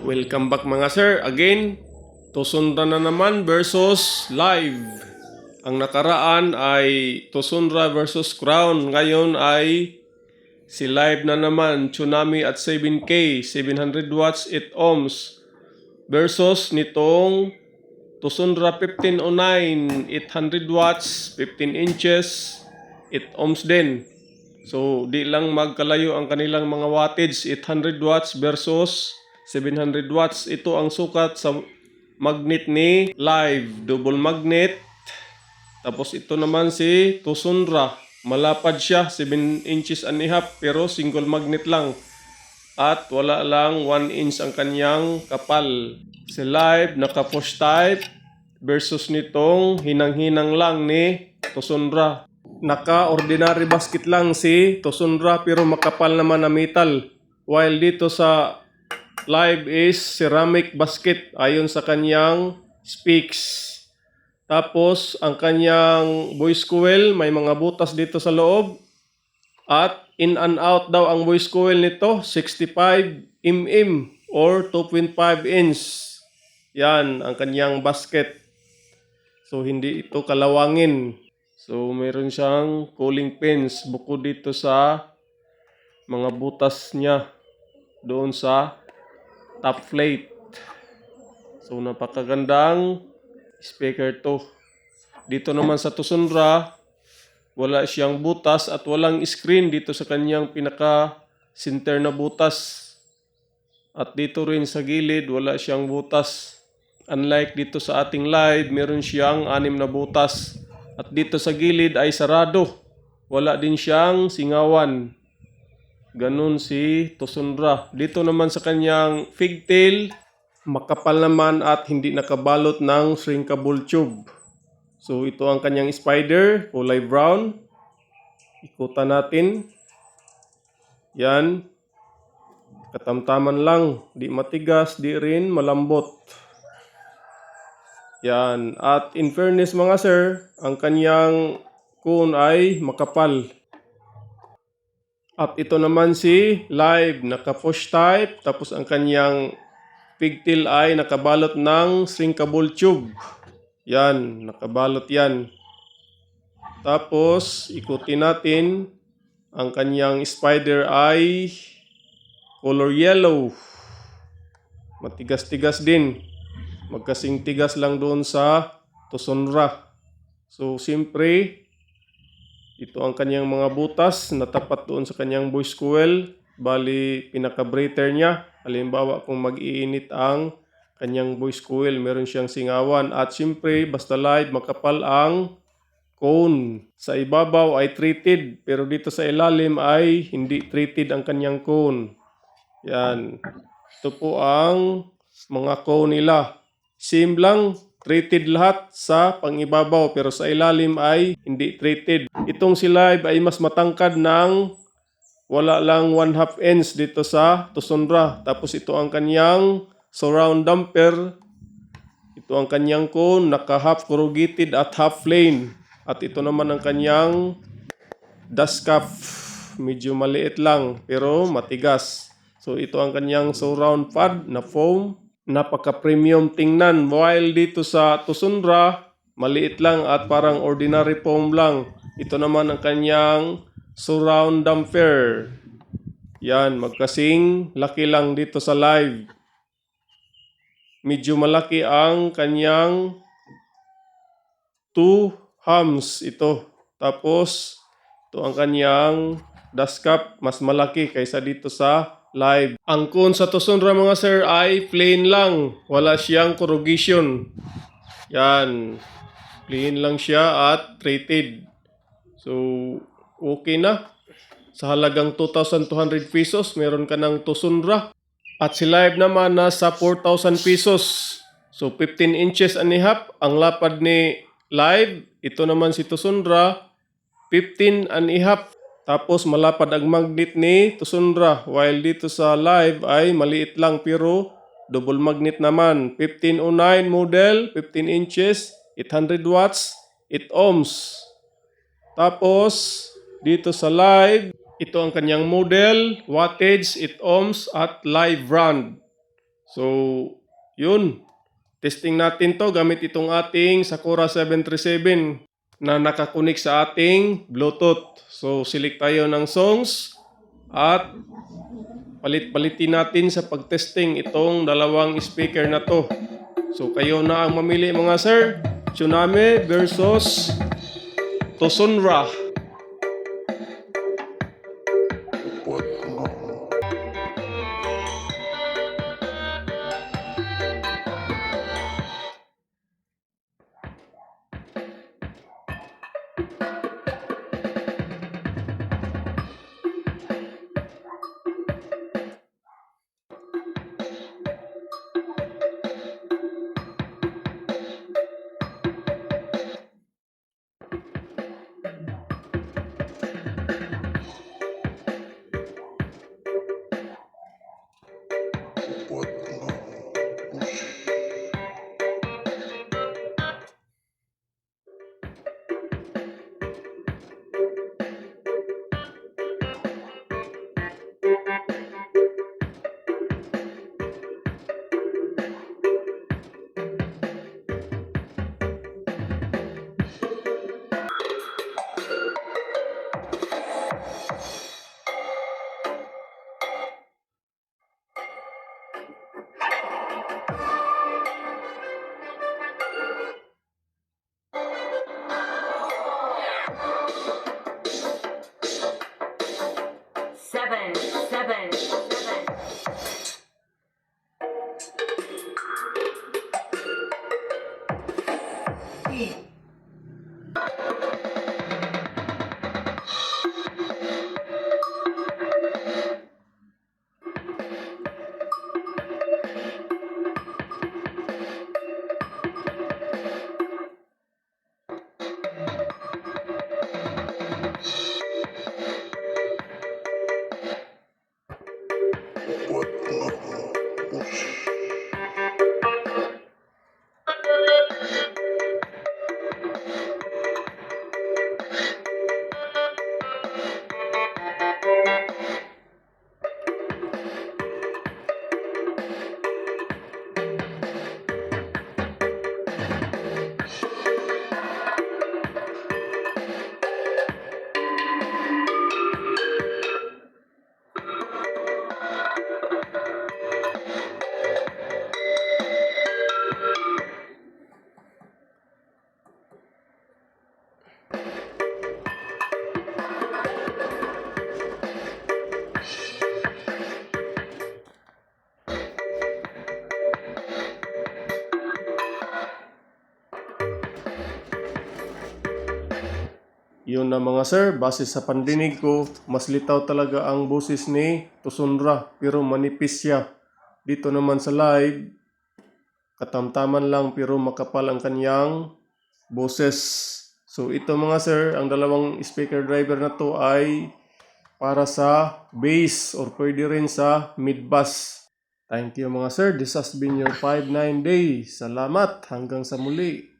Welcome back mga sir. Again, Tusundra na naman versus Live. Ang nakaraan ay Tusundra versus Crown. Ngayon ay si Live na naman. Tsunami at 7K, 700 watts, 8 ohms. Versus nitong Tusundra 1509, 800 watts, 15 inches, 8 ohms din. So, di lang magkalayo ang kanilang mga wattage, 800 watts versus 700 watts. Ito ang sukat sa magnet ni Live, double magnet. Tapos ito naman si Tusundra, malapad siya, 7 inches and a half, pero single magnet lang. At wala lang 1 inch ang kanyang kapal. Si Live, naka-push type versus nitong hinang-hinang lang ni Tusundra. Naka-ordinary basket lang si Tusundra pero makapal naman na metal. While dito sa Live is ceramic basket ayon sa kanyang specs. Tapos ang kanyang voice coil may mga butas dito sa loob. At in and out daw ang voice coil nito 65 mm or 2.5 inch. Yan ang kanyang basket. So hindi ito kalawangin. So, meron siyang cooling pins bukod dito sa mga butas niya doon sa top plate. So, napakagandang speaker to. Dito naman sa Tusundra, wala siyang butas at walang screen dito sa kanyang pinaka-center na butas. At dito rin sa gilid, wala siyang butas. Unlike dito sa ating Live, meron siyang 6 na butas. At dito sa gilid ay sarado. Wala din siyang singawan. Ganun si Tusundra. Dito naman sa kanyang pigtail, makapal naman at hindi nakabalot ng shrinkable tube. So ito ang kanyang spider, kulay brown. Ikutan natin. Yan. Katamtaman lang. Di matigas, di rin malambot. Yan. At in fairness mga sir, ang kanyang cone ay makapal. At ito naman si Live, naka-push type. Tapos ang kanyang pigtail ay nakabalot ng shrinkable tube. Yan, nakabalot yan. Tapos, ikutin natin. Ang kanyang spider ay color yellow. Matigas-tigas din. Magkasing tigas lang doon sa Tusundra. So, siyempre, ito ang kanyang mga butas na tapat doon sa kanyang voice coil. Bali, pinaka-breather niya. Halimbawa, kung mag-iinit ang kanyang voice coil, meron siyang singawan. At siyempre, basta Live, makapal ang cone. Sa ibabaw ay treated, pero dito sa ilalim ay hindi treated ang kanyang cone. Yan. Ito po ang mga cone nila. Same lang, treated lahat sa pangibabaw pero sa ilalim ay hindi treated. Itong si Live ay mas matangkad ng wala lang 1/2 inch dito sa Tusundra. Tapos ito ang kanyang surround damper. Ito ang kanyang cone, naka-half corrugated at half plain. At ito naman ang kanyang dust cap. Medyo maliit lang pero matigas. So ito ang kanyang surround pad na foam. Napaka-premium tingnan. While dito sa Tusundra, maliit lang at parang ordinary foam lang. Ito naman ang kanyang surround damper. Yan, magkasing laki lang dito sa Live. Medyo malaki ang kanyang 2 hams ito. Tapos, ito ang kanyang dust cap. Mas malaki kaysa dito sa Live. Ang cone sa Tusundra mga sir ay plain lang. Wala siyang corrugation. Yan. Plain lang siya at treated. So, okay na. Sa halagang 2,200 pesos, meron ka ng Tusundra. At si Live naman nasa 4,000 pesos. So, 15 inches and a half. Ang lapad ni Live. Ito naman si Tusundra, 15 and a half. Tapos malapad ang magnet ni Tusundra. While dito sa Live ay maliit lang pero double magnet naman. 1509 model, 15 inches, 800 watts, 8 ohms. Tapos dito sa Live, ito ang kanyang model, wattage, 8 ohms at Live brand. So, yun. Testing natin to gamit itong ating Sakura 737 na nakakunik sa ating Bluetooth. So, select tayo ng songs at palit-palitin natin sa pagtesting itong dalawang speaker na to. So, kayo na ang mamili mga sir. Tsunami versus Tosonra. Seven. Yun na mga sir, base sa pandinig ko, mas litaw talaga ang boses ni Tosonra pero manipis siya. Dito naman sa live, katamtaman lang pero makapal ang kanyang boses. So ito mga sir, ang dalawang speaker driver na to ay para sa bass or pwede rin sa mid-bass. Thank you mga sir, this has been your 5-9 day. Salamat, hanggang sa muli.